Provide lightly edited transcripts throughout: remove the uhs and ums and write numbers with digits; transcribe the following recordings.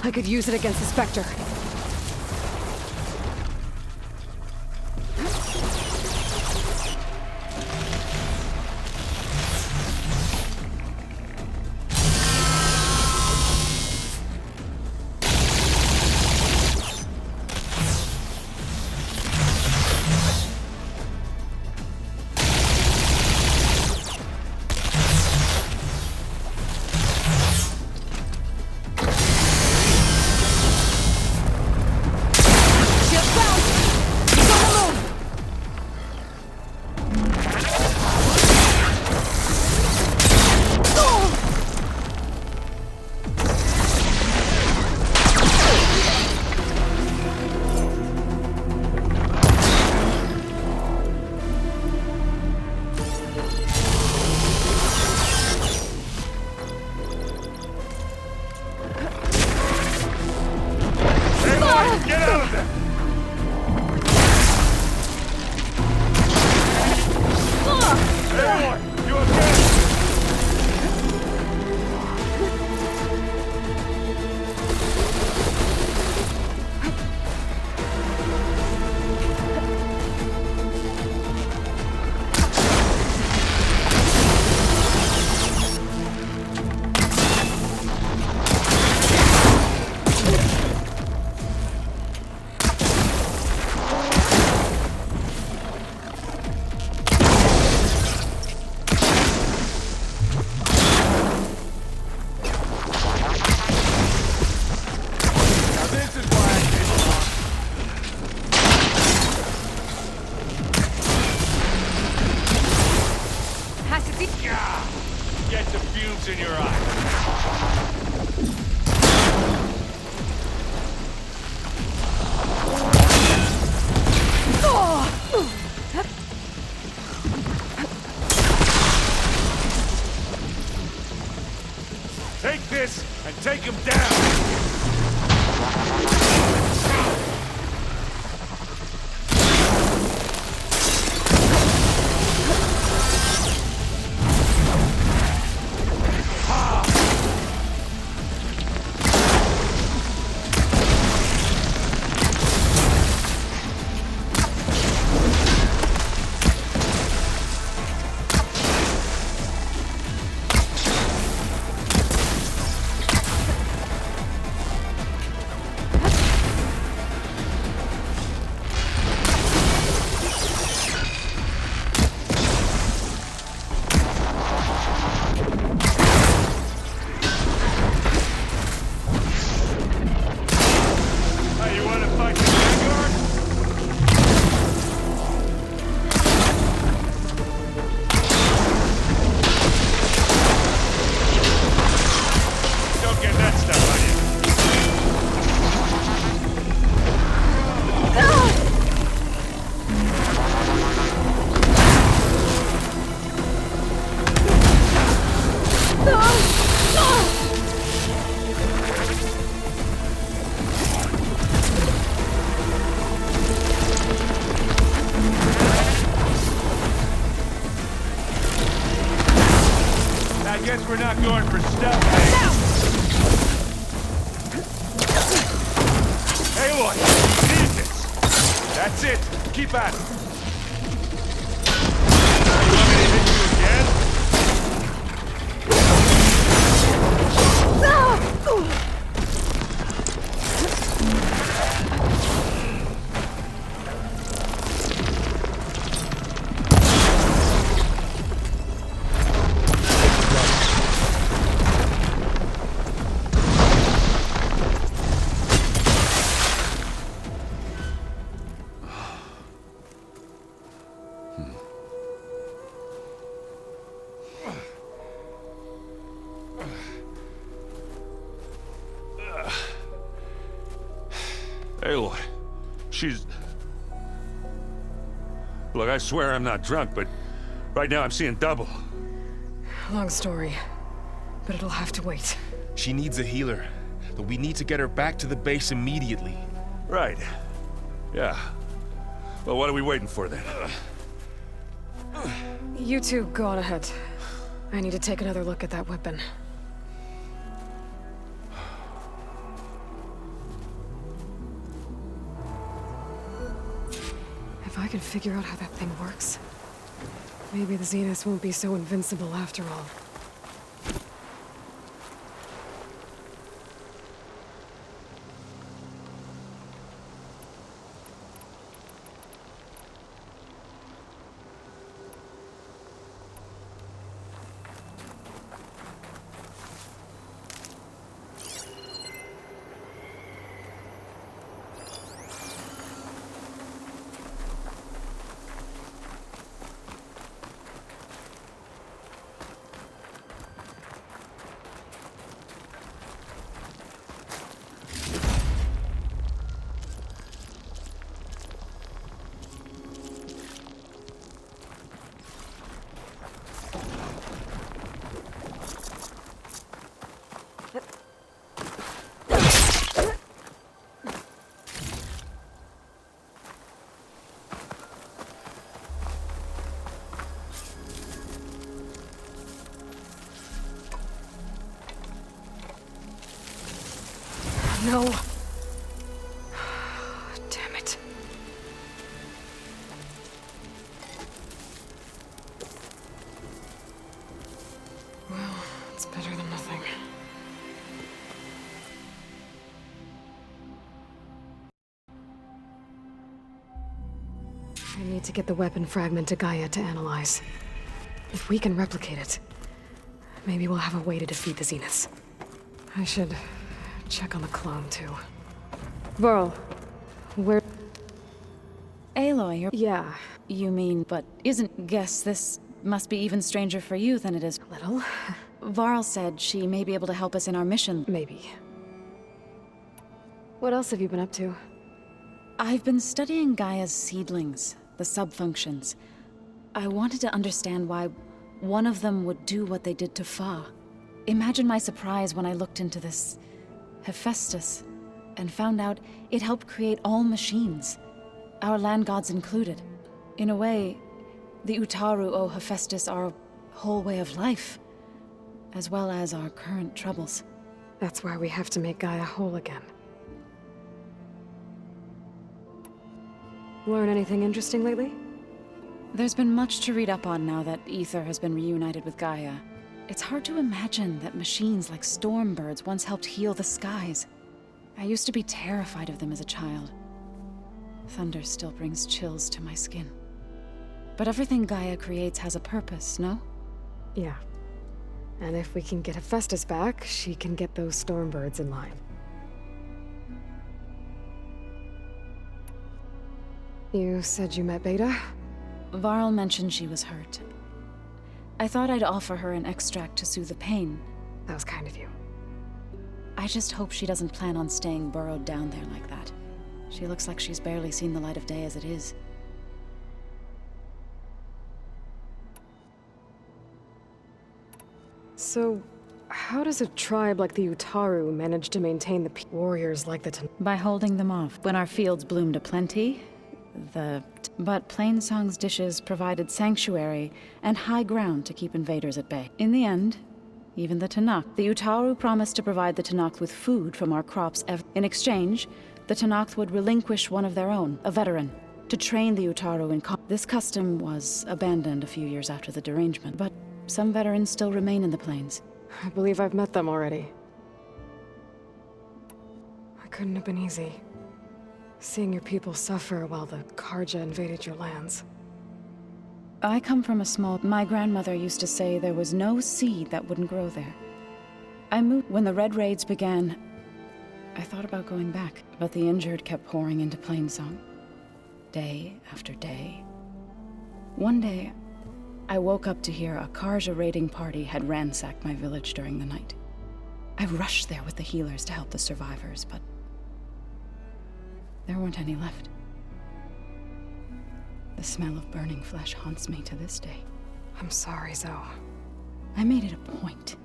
I could use it against the Spectre. Get the fumes in your eyes. Take this and take him down! I guess we're not going for stealth, eh? Aloy, need this! That's it! Keep at it! You want me to hit you again? Aloy, she's... Look, I swear I'm not drunk, but right now I'm seeing double. Long story, but it'll have to wait. She needs a healer, but we need to get her back to the base immediately. Right. Yeah. Well, what are we waiting for then? You two go on ahead. I need to take another look at that weapon. If I can figure out how that thing works, maybe the Zeniths won't be so invincible after all. No. Damn it. Well, it's better than nothing. I need to get the weapon fragment to Gaia to analyze. If we can replicate it, maybe we'll have a way to defeat the Zeniths. I should check on the clone, too. Varl, where... Aloy, Yeah, you mean, but isn't... Guess this must be even stranger for you than it is. a little. Varl said she may be able to help us in our mission. Maybe. What else have you been up to? I've been studying Gaia's seedlings, the subfunctions. I wanted to understand why one of them would do what they did to Fa. Imagine my surprise when I looked into this Hephaestus and found out it helped create all machines, our land gods included. In a way, the Utaru owe Hephaestus our whole way of life, as well as our current troubles. That's why we have to make Gaia whole again. Learn anything interesting lately? There's been much to read up on now that Ether has been reunited with Gaia. It's hard to imagine that machines like stormbirds once helped heal the skies. I used to be terrified of them as a child. Thunder still brings chills to my skin. But everything Gaia creates has a purpose, no? Yeah. And if we can get Hephaestus back, she can get those stormbirds in line. You said you met Beta? Varl mentioned she was hurt. I thought I'd offer her an extract to soothe the pain. That was kind of you. I just hope she doesn't plan on staying burrowed down there like that. She looks like she's barely seen the light of day as it is. So, how does a tribe like the Utaru manage to maintain the warriors like the By holding them off. When our fields bloomed aplenty, but Plainsong's dishes provided sanctuary and high ground to keep invaders at bay. In the end, even the Tanakh. The Utaru promised to provide the Tanakh with food from our crops. In exchange, the Tanakh would relinquish one of their own, a veteran, to train the Utaru in This custom was abandoned a few years after the derangement, but some veterans still remain in the plains. I believe I've met them already. It couldn't have been easy. Seeing your people suffer while the Karja invaded your lands. I come from a small... My grandmother used to say there was no seed that wouldn't grow there. I moved... When the Red Raids began, I thought about going back, but the injured kept pouring into Plainsong. Day after day. One day, I woke up to hear a Karja raiding party had ransacked my village during the night. I rushed there with the healers to help the survivors, but there weren't any left. The smell of burning flesh haunts me to this day. I'm sorry, Zoe. I made it a point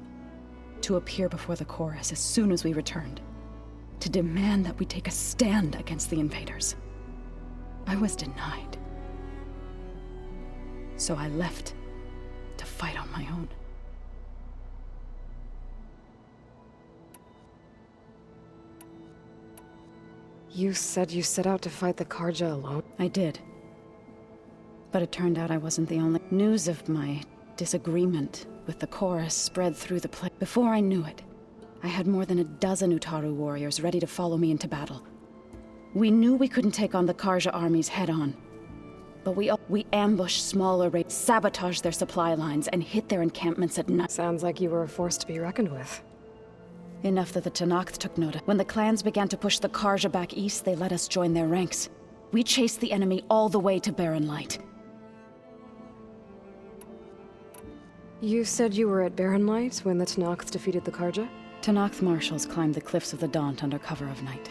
to appear before the chorus as soon as we returned, to demand that we take a stand against the invaders. I was denied. So I left to fight on my own. You said you set out to fight the Karja alone? I did. But it turned out I wasn't the only. News of my disagreement with the chorus spread through the place. Before I knew it, I had more than a dozen Utaru warriors ready to follow me into battle. We knew we couldn't take on the Karja armies head-on. But we ambushed smaller raids, sabotaged their supply lines, and hit their encampments at night. Sounds like you were a force to be reckoned with. Enough that the Tenakth took notice. When the clans began to push the Karja back east, they let us join their ranks. We chased the enemy all the way to Barren Light. You said you were at Barren Light when the Tenakth defeated the Karja? Tenakth marshals climbed the cliffs of the Daunt under cover of night,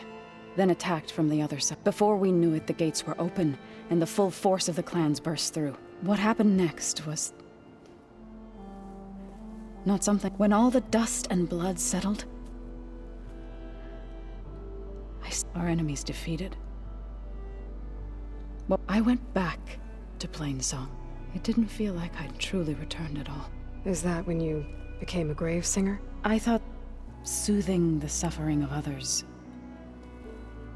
then attacked from the other side. Before we knew it, the gates were open, and the full force of the clans burst through. What happened next was not something. When all the dust and blood settled, our enemies defeated. Well, I went back to Plainsong. It didn't feel like I'd truly returned at all. Is that when you became a grave singer? I thought soothing the suffering of others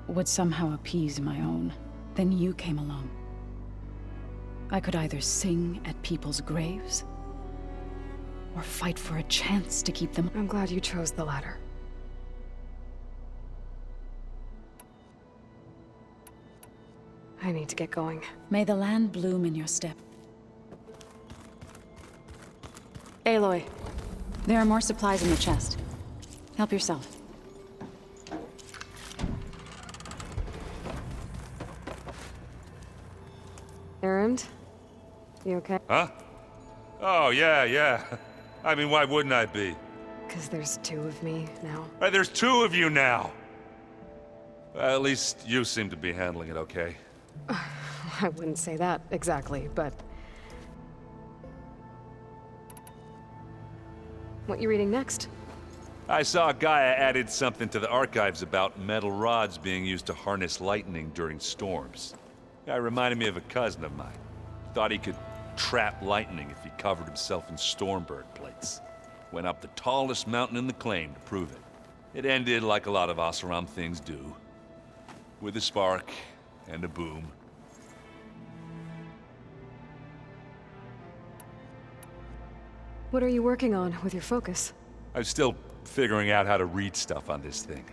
would somehow appease my own. Then you came along. I could either sing at people's graves, or fight for a chance to keep them. I'm glad you chose the latter. I need to get going. May the land bloom in your step. Aloy. There are more supplies in the chest. Help yourself. Erend? You okay? Huh? Oh, yeah. I mean, why wouldn't I be? Because there's two of me now. Right, there's two of you now! Well, at least you seem to be handling it okay. I wouldn't say that exactly, but... What you reading next? I saw Gaia added something to the archives about metal rods being used to harness lightning during storms. Guy reminded me of a cousin of mine. Thought he could trap lightning if he covered himself in Stormbird plates. Went up the tallest mountain in the claim to prove it. It ended like a lot of Oseram things do. With a spark and a boom. What are you working on with your focus? I'm still figuring out how to read stuff on this thing.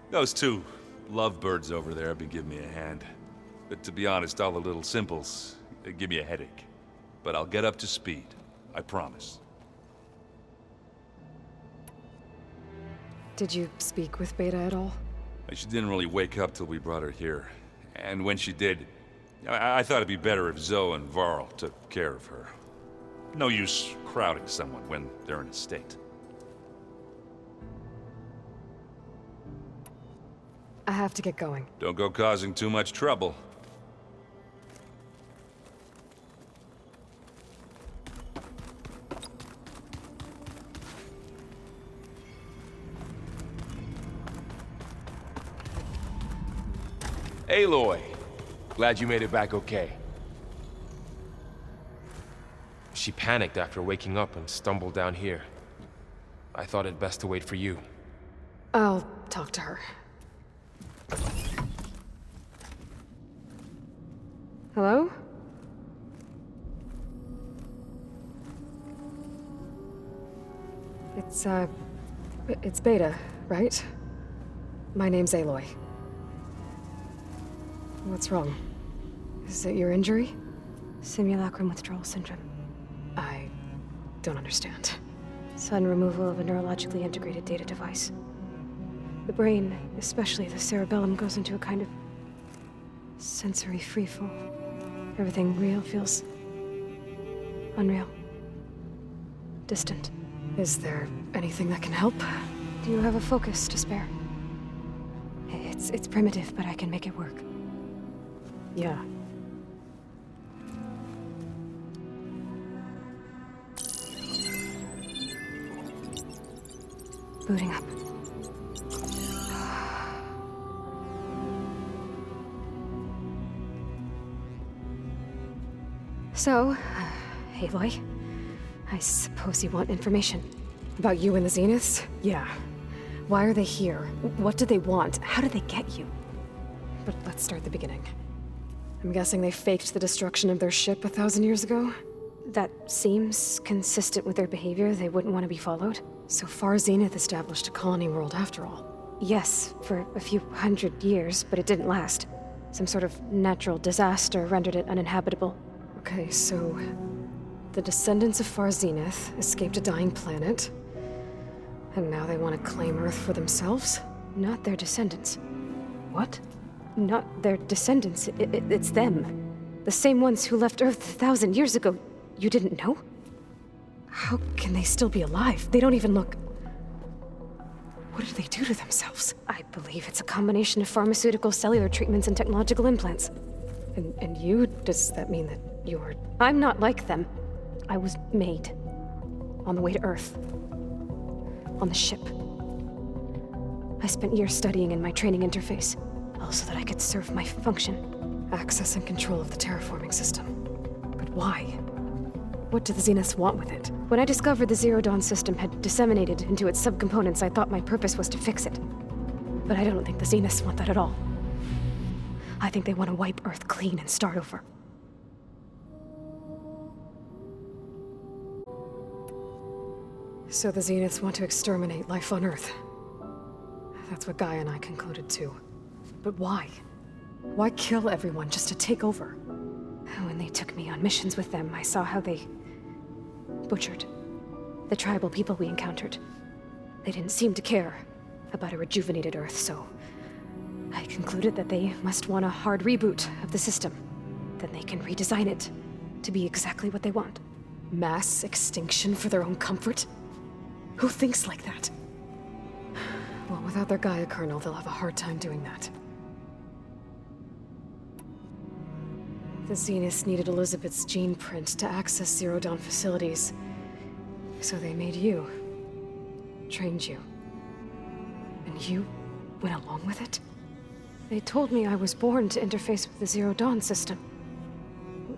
Those two lovebirds over there have been giving me a hand. But to be honest, all the little symbols, they give me a headache. But I'll get up to speed. I promise. Did you speak with Beta at all? She didn't really wake up till we brought her here. And when she did, I thought it'd be better if Zoe and Varl took care of her. No use crowding someone when they're in a state. I have to get going. Don't go causing too much trouble. Aloy, glad you made it back okay. She panicked after waking up and stumbled down here. I thought it best to wait for you. I'll talk to her. Hello? It's Beta, right? My name's Aloy. What's wrong? Is it your injury? Simulacrum withdrawal syndrome. I don't understand. Sudden removal of a neurologically integrated data device. The brain, especially the cerebellum, goes into a kind of sensory freefall. Everything real feels unreal. Distant. Is there anything that can help? Do you have a focus to spare? It's primitive, but I can make it work. Yeah. Booting up. So, Aloy, I suppose you want information. About you and the Zeniths? Yeah. Why are they here? What do they want? How did they get you? But let's start at the beginning. I'm guessing they faked the destruction of their ship 1,000 years ago? That seems consistent with their behavior. They wouldn't want to be followed. So Far Zenith established a colony world after all. Yes, for a few hundred years, but it didn't last. Some sort of natural disaster rendered it uninhabitable. Okay, so the descendants of Far Zenith escaped a dying planet, and now they want to claim Earth for themselves? Not their descendants. What? Not their descendants. It's them. The same ones who left Earth 1,000 years ago. You didn't know? How can they still be alive? They don't even look... What did they do to themselves? I believe it's a combination of pharmaceutical, cellular treatments, and technological implants. And you? Does that mean that you're... I'm not like them. I was made. On the way to Earth. On the ship. I spent years studying in my training interface, all so that I could serve my function. Access and control of the terraforming system. But why? What do the Zeniths want with it? When I discovered the Zero Dawn system had disseminated into its subcomponents, I thought my purpose was to fix it. But I don't think the Zeniths want that at all. I think they want to wipe Earth clean and start over. So the Zeniths want to exterminate life on Earth. That's what Gaia and I concluded too. But why? Why kill everyone just to take over? When they took me on missions with them, I saw how they butchered the tribal people we encountered. They didn't seem to care about a rejuvenated Earth, so I concluded that they must want a hard reboot of the system. Then they can redesign it to be exactly what they want. Mass extinction for their own comfort? Who thinks like that? Well, without their Gaia kernel, they'll have a hard time doing that. The Zeniths needed Elizabeth's gene print to access Zero Dawn facilities. So they made you. Trained you. And you went along with it? They told me I was born to interface with the Zero Dawn system.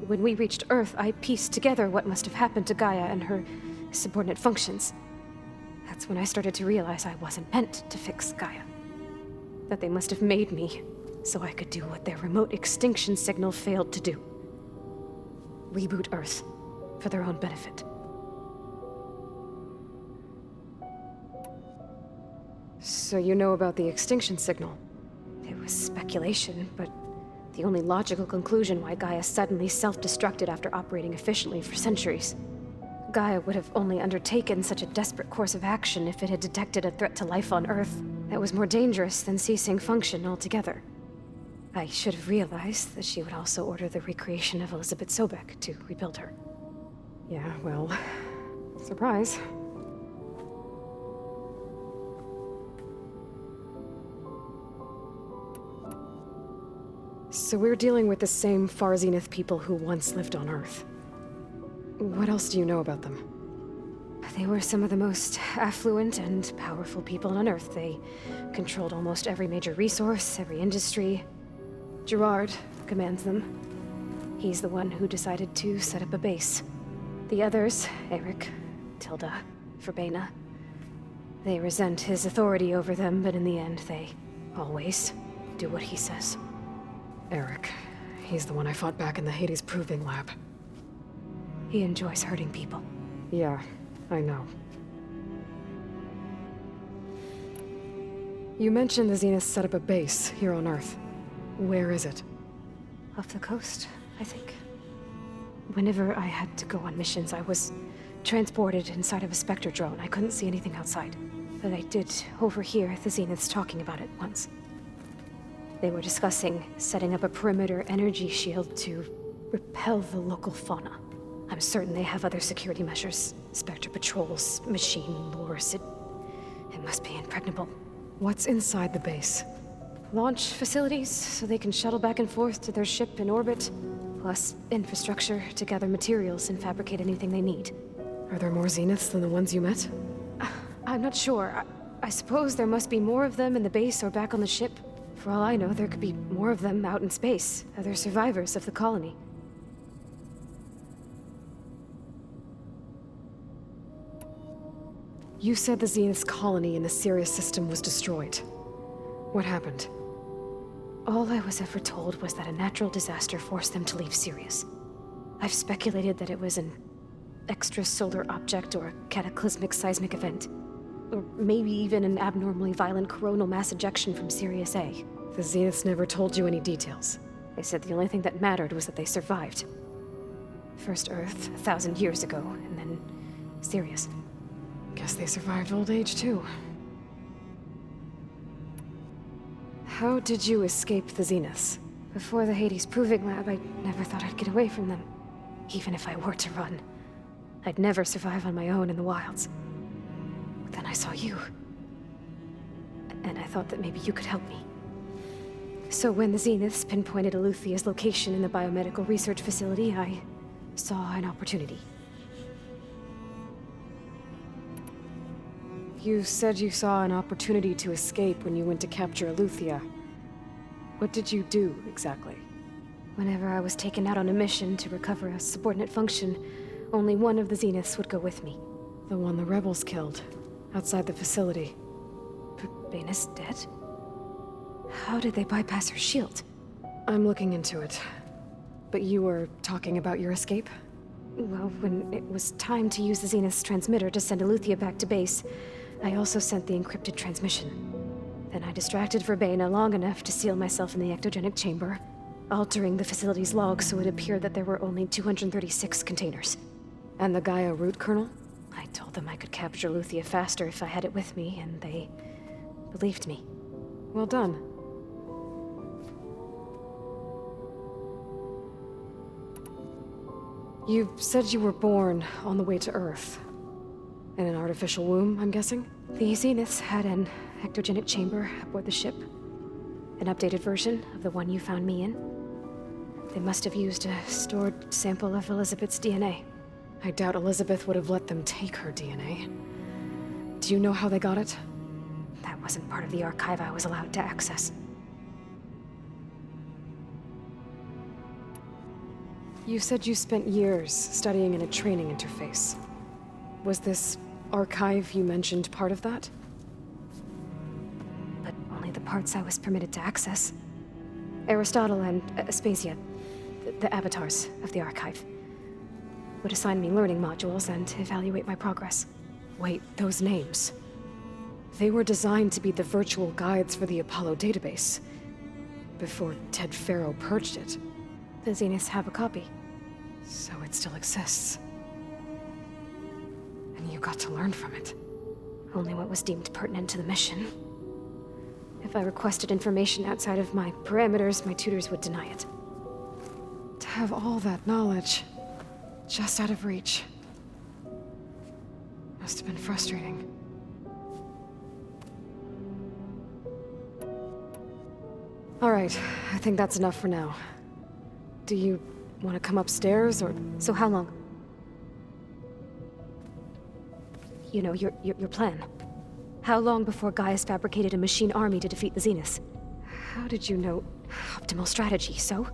When we reached Earth, I pieced together what must have happened to Gaia and her subordinate functions. That's when I started to realize I wasn't meant to fix Gaia. That they must have made me so I could do what their remote extinction signal failed to do. Reboot Earth, for their own benefit. So you know about the extinction signal? It was speculation, but the only logical conclusion why Gaia suddenly self-destructed after operating efficiently for centuries. Gaia would have only undertaken such a desperate course of action if it had detected a threat to life on Earth that was more dangerous than ceasing function altogether. I should have realized that she would also order the recreation of Elizabeth Sobek to rebuild her. Yeah, well, surprise. So we're dealing with the same Far Zenith people who once lived on Earth. What else do you know about them? They were some of the most affluent and powerful people on Earth. They controlled almost every major resource, every industry. Gerard commands them. He's the one who decided to set up a base. The others, Eric, Tilda, Verbena, they resent his authority over them, but in the end, they always do what he says. Eric. He's the one I fought back in the Hades Proving Lab. He enjoys hurting people. Yeah, I know. You mentioned the Zeniths set up a base here on Earth. Where is it? Off the coast, I think. Whenever I had to go on missions, I was transported inside of a Spectre drone. I couldn't see anything outside. But I did overhear the Zeniths talking about it once. They were discussing setting up a perimeter energy shield to repel the local fauna. I'm certain they have other security measures. Spectre patrols, machine lures. It must be impregnable. What's inside the base? Launch facilities, so they can shuttle back and forth to their ship in orbit. Plus infrastructure to gather materials and fabricate anything they need. Are there more Zeniths than the ones you met? I'm not sure. I suppose there must be more of them in the base or back on the ship. For all I know, there could be more of them out in space. Other survivors of the colony. You said the Zenith's colony in the Sirius system was destroyed. What happened? All I was ever told was that a natural disaster forced them to leave Sirius. I've speculated that it was an extrasolar object or a cataclysmic seismic event. Or maybe even an abnormally violent coronal mass ejection from Sirius A. The Zeniths never told you any details. They said the only thing that mattered was that they survived. First Earth, 1,000 years ago, and then Sirius. Guess they survived old age, too. How did you escape the Zeniths? Before the Hades Proving Lab, I never thought I'd get away from them. Even if I were to run. I'd never survive on my own in the wilds. But then I saw you. And I thought that maybe you could help me. So when the Zeniths pinpointed Eluthia's location in the biomedical research facility, I saw an opportunity. You said you saw an opportunity to escape when you went to capture Eluthia. What did you do, exactly? Whenever I was taken out on a mission to recover a subordinate function, only one of the Zeniths would go with me. The one the rebels killed, outside the facility. Bane's dead? How did they bypass her shield? I'm looking into it. But you were talking about your escape? Well, when it was time to use the Zenith's transmitter to send Eluthia back to base, I also sent the encrypted transmission. Then I distracted Verbena long enough to seal myself in the ectogenic chamber, altering the facility's log so it appeared that there were only 236 containers. And the Gaia root kernel? I told them I could capture Eluthia faster if I had it with me, and they believed me. Well done. You said you were born on the way to Earth. In an artificial womb, I'm guessing? The Zeniths had an ectogenic chamber aboard the ship. An updated version of the one you found me in. They must have used a stored sample of Elizabeth's DNA. I doubt Elizabeth would have let them take her DNA. Do you know how they got it? That wasn't part of the archive I was allowed to access. You said you spent years studying in a training interface. Was this archive you mentioned part of that? But only the parts I was permitted to access. Aristotle and Aspasia, the avatars of the archive, would assign me learning modules and evaluate my progress. Wait, those names. They were designed to be the virtual guides for the Apollo database. Before Ted Faro purged it. The Zeniths have a copy. So it still exists. And you got to learn from it. Only what was deemed pertinent to the mission. If I requested information outside of my parameters, my tutors would deny it. To have all that knowledge, just out of reach. Must have been frustrating. All right, I think that's enough for now. Do you want to come upstairs, or...? So how long? You know, your plan. How long before Gaia's fabricated a machine army to defeat the Zeniths? How did you know? Optimal strategy, so?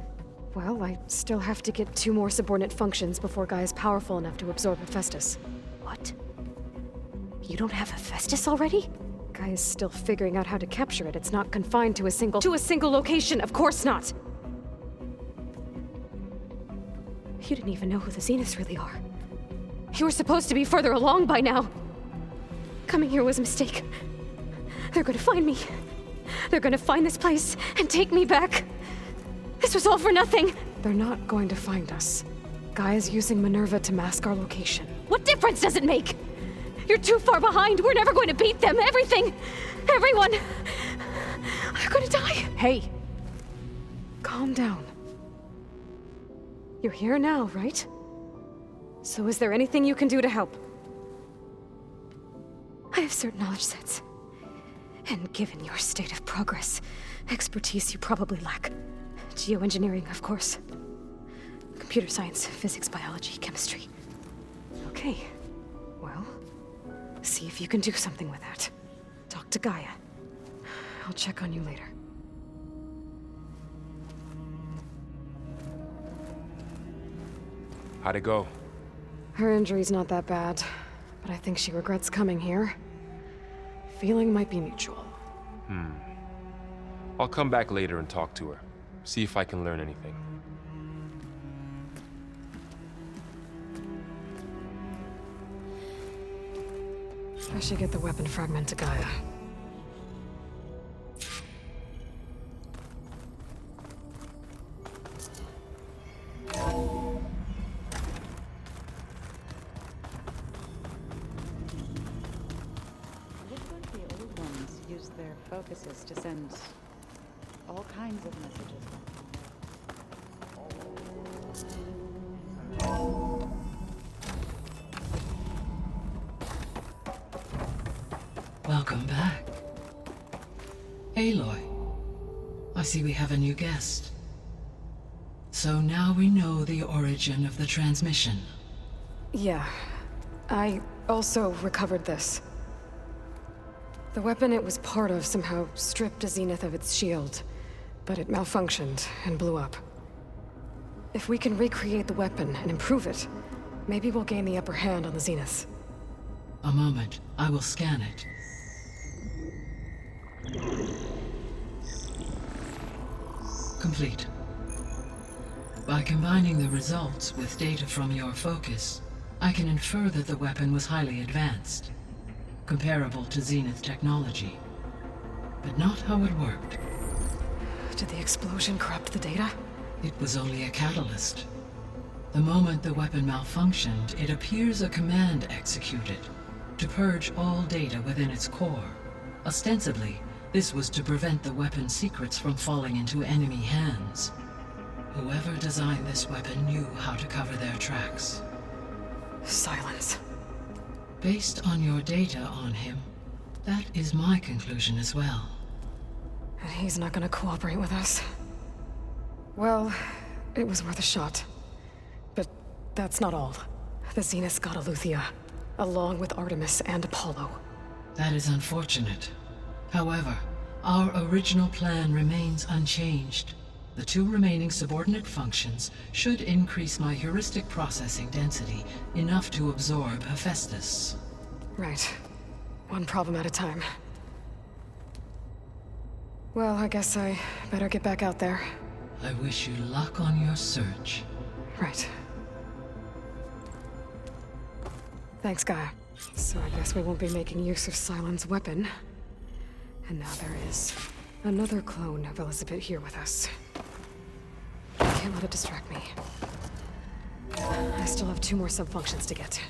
Well, I still have to get 2 more subordinate functions before Gaia's powerful enough to absorb Hephaestus. What? You don't have Hephaestus already? Gaia's still figuring out how to capture it. It's not confined to a single location, of course not! You didn't even know who the Zeniths really are. You were supposed to be further along by now. Coming here was a mistake. They're gonna find me. They're gonna find this place and take me back. This was all for nothing. They're not going to find us. Gaia's using Minerva to mask our location. What difference does it make? You're too far behind. We're never going to beat them. Everything, everyone, are gonna die. Hey, calm down. You're here now, right? So is there anything you can do to help? I have certain knowledge sets. And given your state of progress, expertise you probably lack. Geoengineering, of course. Computer science, physics, biology, chemistry. Okay. Well, see if you can do something with that. Talk to Gaia. I'll check on you later. How'd it go? Her injury's not that bad, but I think she regrets coming here. Feeling might be mutual. I'll come back later and talk to her. See if I can learn anything. I should get the weapon fragment to Gaia. Looks like the old ones used their focuses to send all kinds of messages. Welcome back. Aloy, I see we have a new guest. So now we know the origin of the transmission. Yeah. I also recovered this. The weapon it was part of somehow stripped Zenith of its shield, but it malfunctioned and blew up. If we can recreate the weapon and improve it, maybe we'll gain the upper hand on the Zeniths. A moment, I will scan it. Complete. By combining the results with data from your focus, I can infer that the weapon was highly advanced, comparable to Zenith technology, but not how it worked. Did the explosion corrupt the data? It was only a catalyst. The moment the weapon malfunctioned, it appears a command executed to purge all data within its core. Ostensibly, this was to prevent the weapon's secrets from falling into enemy hands. Whoever designed this weapon knew how to cover their tracks. Silence. Based on your data on him, that is my conclusion as well. And he's not gonna cooperate with us. Well, it was worth a shot. But that's not all. The Zeniths got Aletheia, along with Artemis and Apollo. That is unfortunate. However, our original plan remains unchanged. The two remaining subordinate functions should increase my heuristic processing density enough to absorb Hephaestus. Right. One problem at a time. Well, I guess I better get back out there. I wish you luck on your search. Right. Thanks, Gaia. So I guess we won't be making use of Cylon's weapon. And now there is another clone of Elizabeth here with us. Can't let it distract me. I still have 2 more sub-functions to get.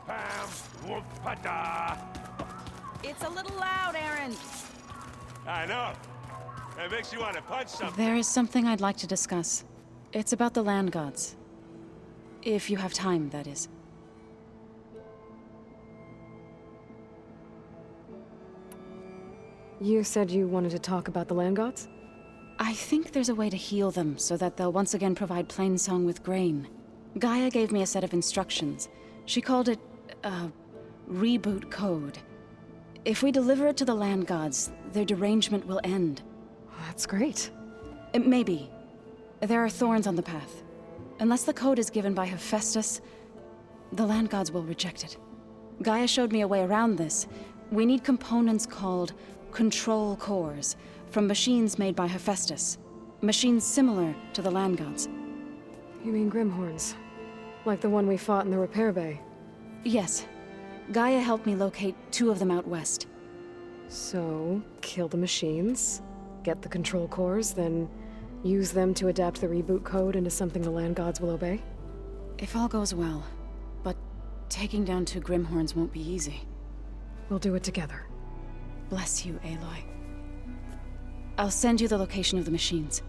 Pam, whoop-a-da. It's a little loud, Aaron. I know. It makes you want to punch something. There is something I'd like to discuss. It's about the land gods. If you have time, that is. You said you wanted to talk about the land gods? I think there's a way to heal them so that they'll once again provide Plainsong with grain. Gaia gave me a set of instructions. She called it, reboot code. If we deliver it to the land gods, their derangement will end. That's great. Maybe. There are thorns on the path. Unless the code is given by Hephaestus, the land gods will reject it. Gaia showed me a way around this. We need components called control cores, from machines made by Hephaestus. Machines similar to the land gods. You mean Grimhorns? Like the one we fought in the repair bay? Yes. Gaia helped me locate 2 of them out west. So, kill the machines, get the control cores, then use them to adapt the reboot code into something the land gods will obey? If all goes well. But taking down 2 Grimhorns won't be easy. We'll do it together. Bless you, Aloy. I'll send you the location of the machines.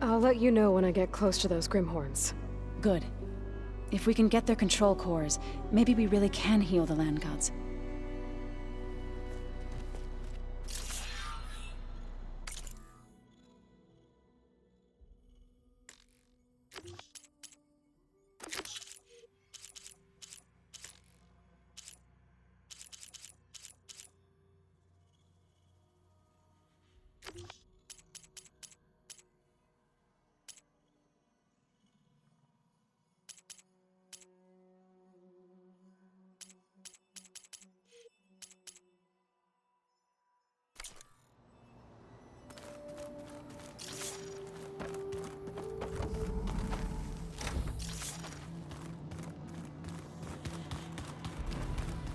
I'll let you know when I get close to those Grimhorns. Good. If we can get their control cores, maybe we really can heal the land gods.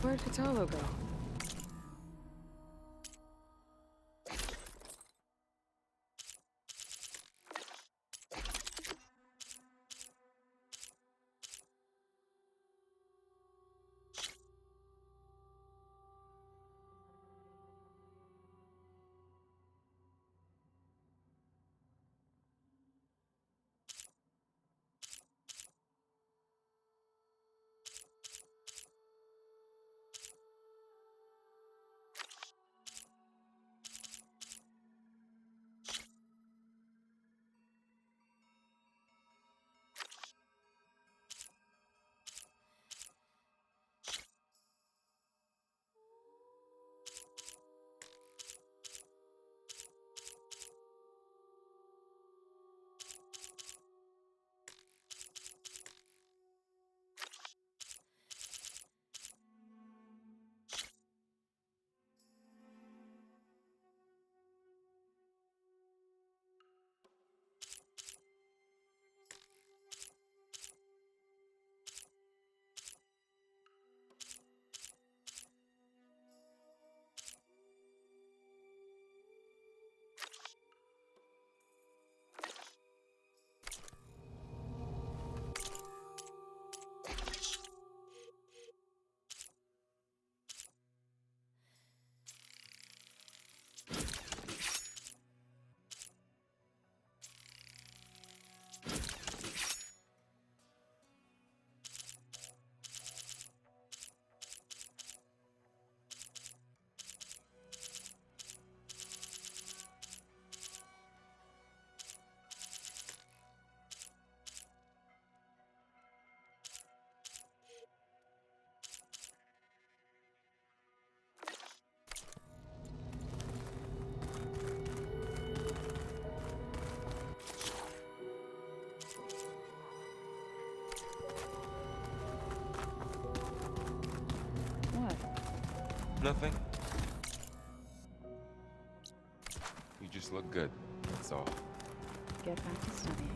Where'd Vitalo go? Nothing. You just look good, that's all. Get back to studying.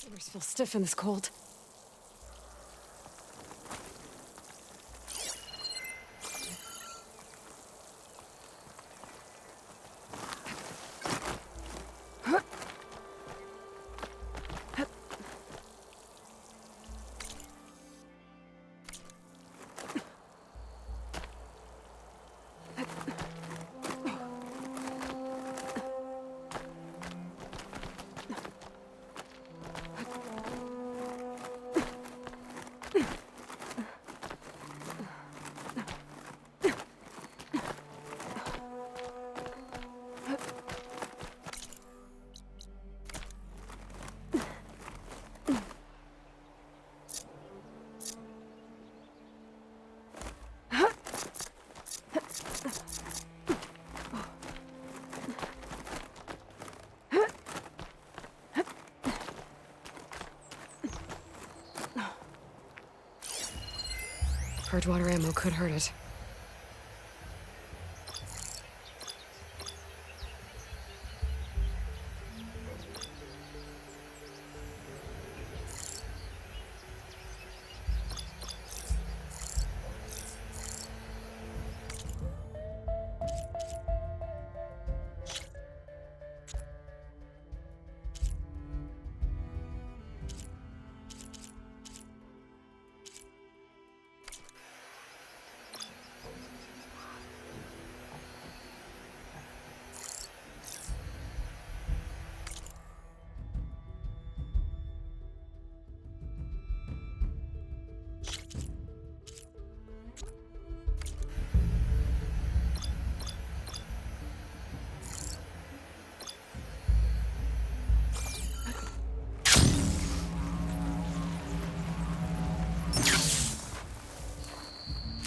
Shivers feel stiff in this cold. Purge water ammo could hurt it.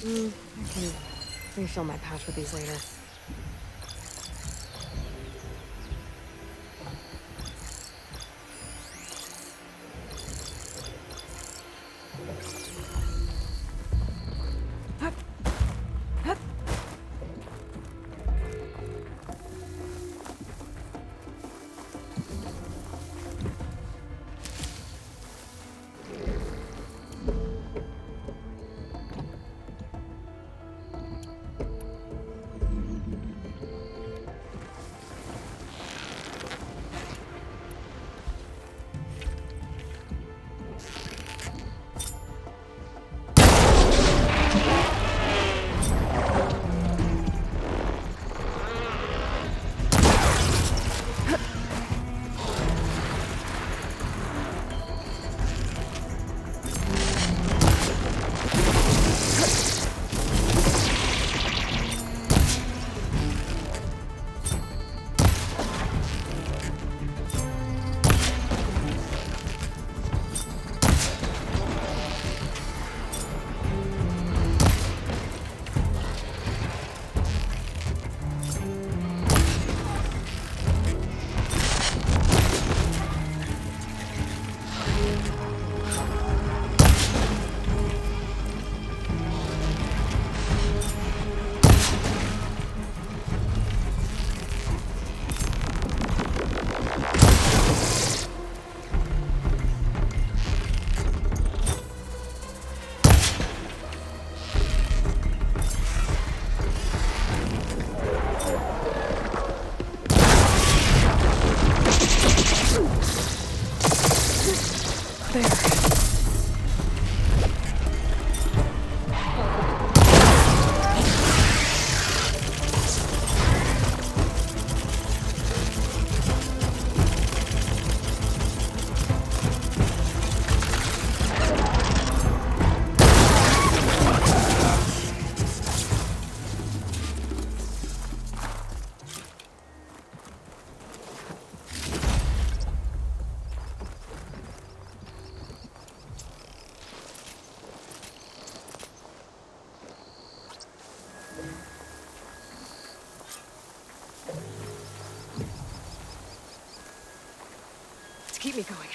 I can refill my pouch with these later. Keep me going.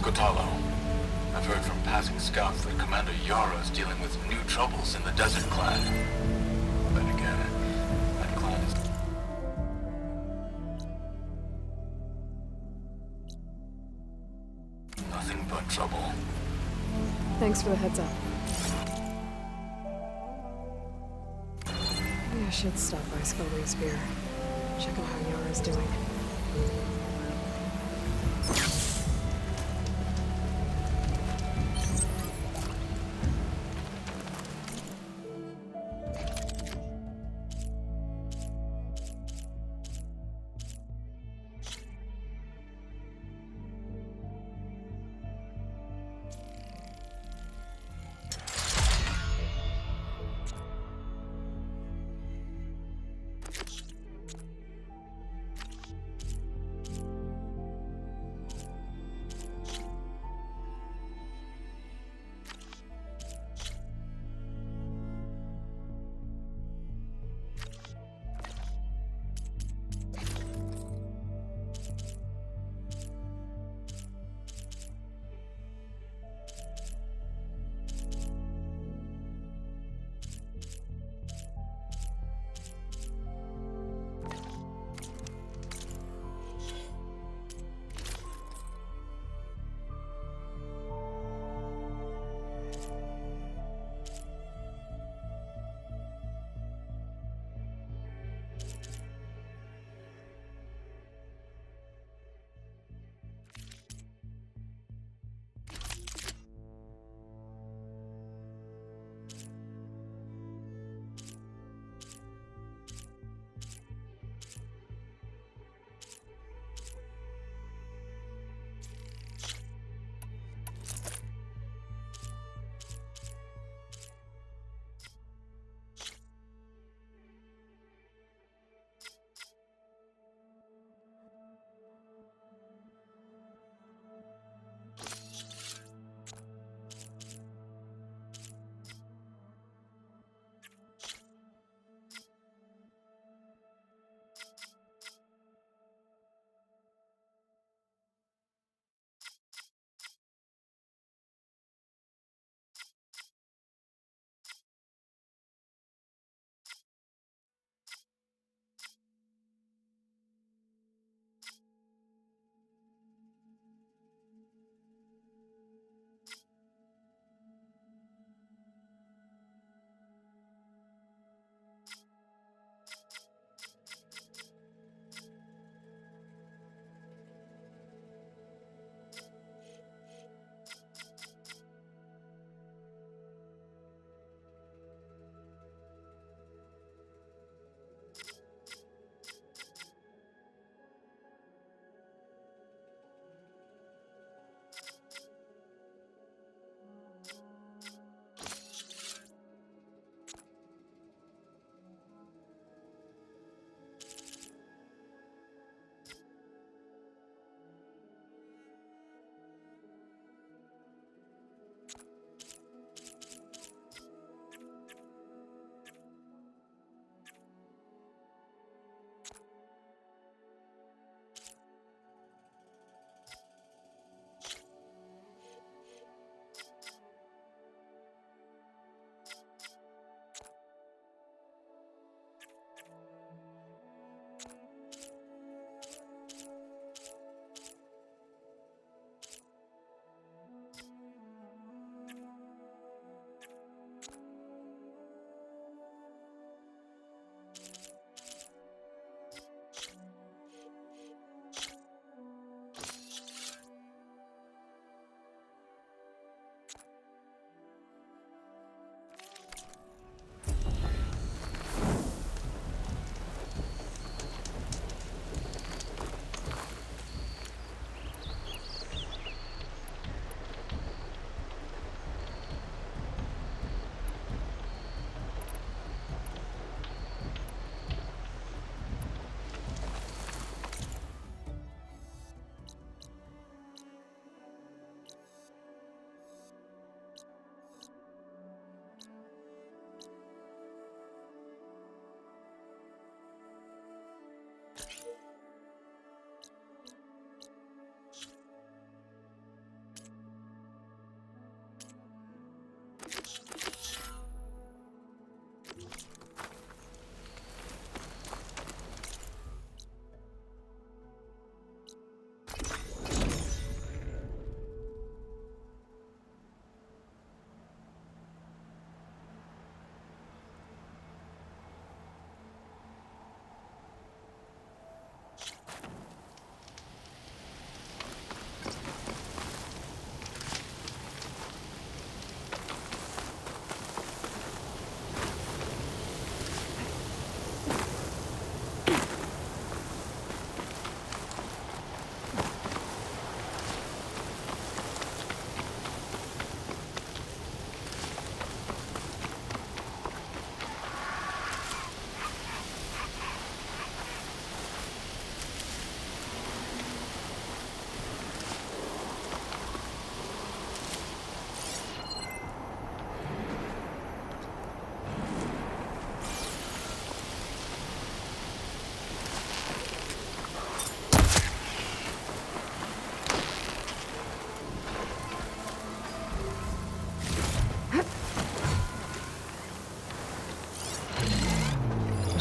Skotalo. I've heard from passing scouts that Commander Yara is dealing with new troubles in the Desert Clan. Then again, that clan is... nothing but trouble. Thanks for the heads up. Maybe I should stop by Scully's Spear. Check on how Yara's doing.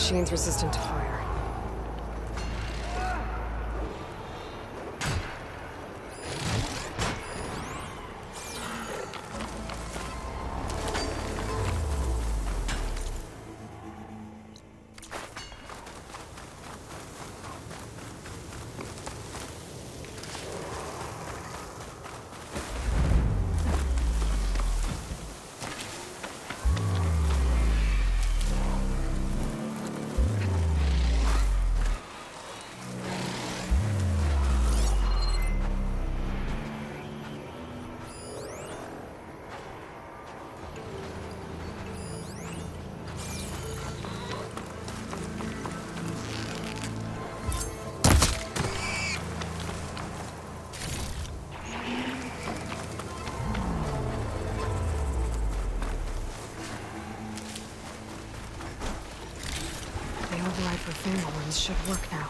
machine's resistant to fire. The override for fan horns should work now.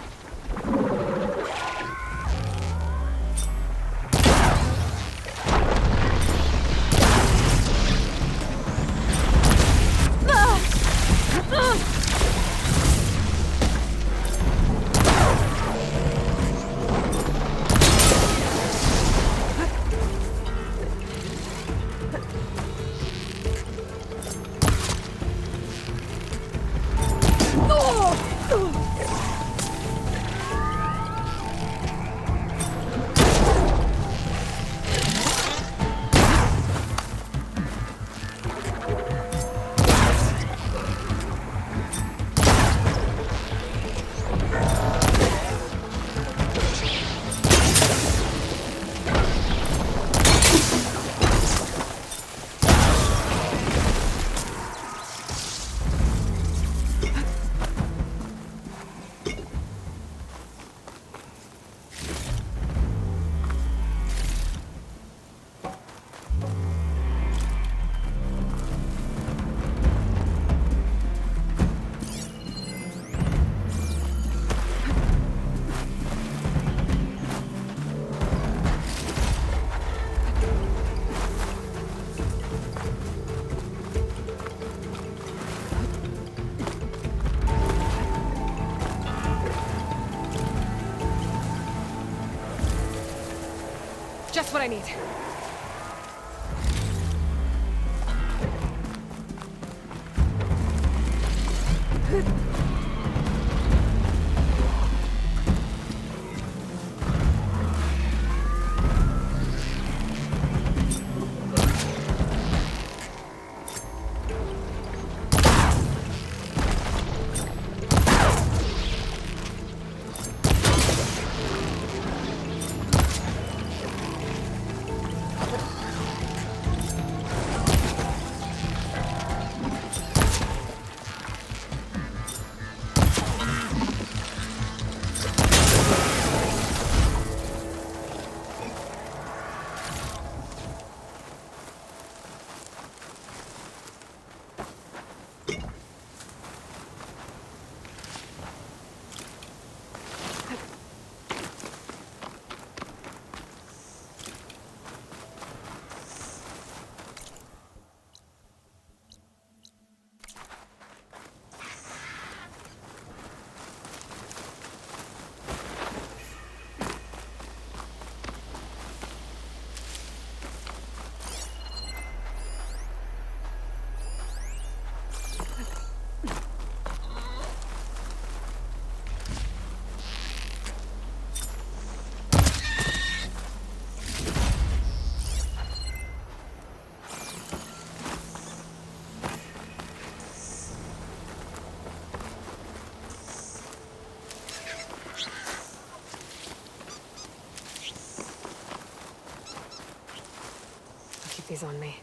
Just what I need. Keep these on me.